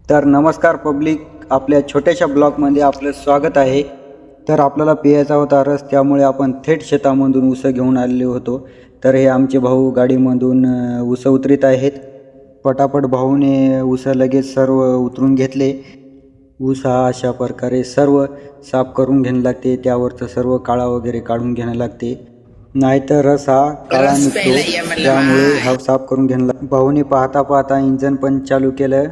तर नमस्कार पब्लिक, आपल्या छोट्याशा ब्लॉगमध्ये आपलं स्वागत आहे। तर आपल्याला पियाचा होता रस, त्यामुळे आपण थेट शेतामधून ऊस घेऊन आलेलो होतो। तर हे आमचे भाऊ गाडीमधून ऊस उतरीत आहेत। पटापट भाऊने ऊस लगेच सर्व उतरून घेतले। ऊस हा अशा प्रकारे सर्व साफ करून घ्यायला लागते, त्यावरचं सर्व काळा वगैरे काढून घ्यायला लागते, नाहीतर रस हा काळा निघतो। त्यामुळे हा साफ करून घ्यायला भाऊने पाहता पाहता इंजन पण चालू केलं,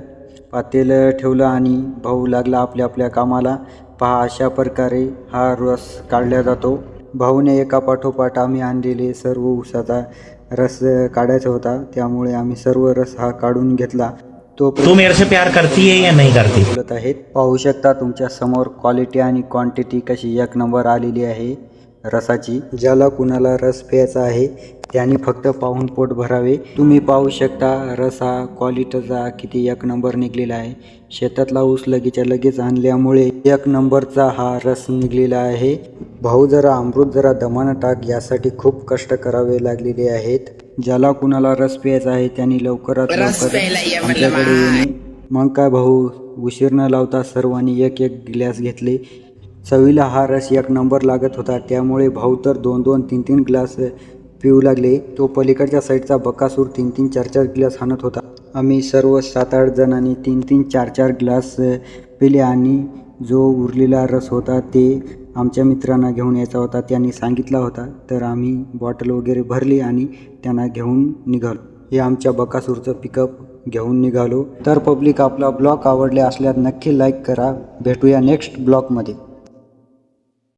पातेल ठेवलं आणि भाऊ लागला आपल्या आपल्या कामाला। पहा अशा प्रकारे हा रस काढला जातो। भाऊने एका पाठोपाठ आम्ही आणलेले सर्व ऊसाचा रस काढायचा होता, त्यामुळे आम्ही सर्व रस हा काढून घेतला। तू मेरे से प्यार करती है या नहीं करती? बोलत आहेत, पाहू शकता तुमच्या समोर क्वालिटी आणि क्वांटिटी कशी एक नंबर आलेली आहे रसाची। ज्याला कुणाला रस प्यायचा आहे त्यांनी फक्त पाहून पोट भरावे। तुम्ही पाहू शकता रस हा क्वालिटीचा किती एक नंबर निघलेला आहे। शेतातला ऊस लगेच्या लगेच आणल्यामुळे एक नंबरचा हा रस निघलेला आहे। भाऊ जरा अमृत जरा दमानं टाक यासाठी खूप कष्ट करावे लागलेले आहेत। ज्याला कुणाला रस प्यायचा आहे त्यांनी लवकरात लवकर आमच्याकडे येणे। मग काय भाऊ, उशीर न लावता सर्वांनी एक एक ग्लास घेतले। चवीला हा रस एक नंबर लागत होता, त्यामुळे भाऊ तर 2-2, 3-3 ग्लास पिऊ लागले। तो पलीकडच्या साईडचा बकासूर 3-3, 4-4 ग्लास हाणत होता। आम्ही सर्व 7-8 जणांनी 3-3, 4-4 ग्लास पिले आणि जो उरलेला रस होता ते आमच्या मित्रांना घेऊन यायचा होता, त्यांनी सांगितला होता। तर आम्ही बॉटल वगैरे भरली आणि त्यांना घेऊन निघालो। हे आमच्या बकासूरचं पिकअप घेऊन निघालो। तर पब्लिक, आपला ब्लॉग आवडले असल्यास नक्की लाईक करा। भेटूया नेक्स्ट ब्लॉगमध्ये।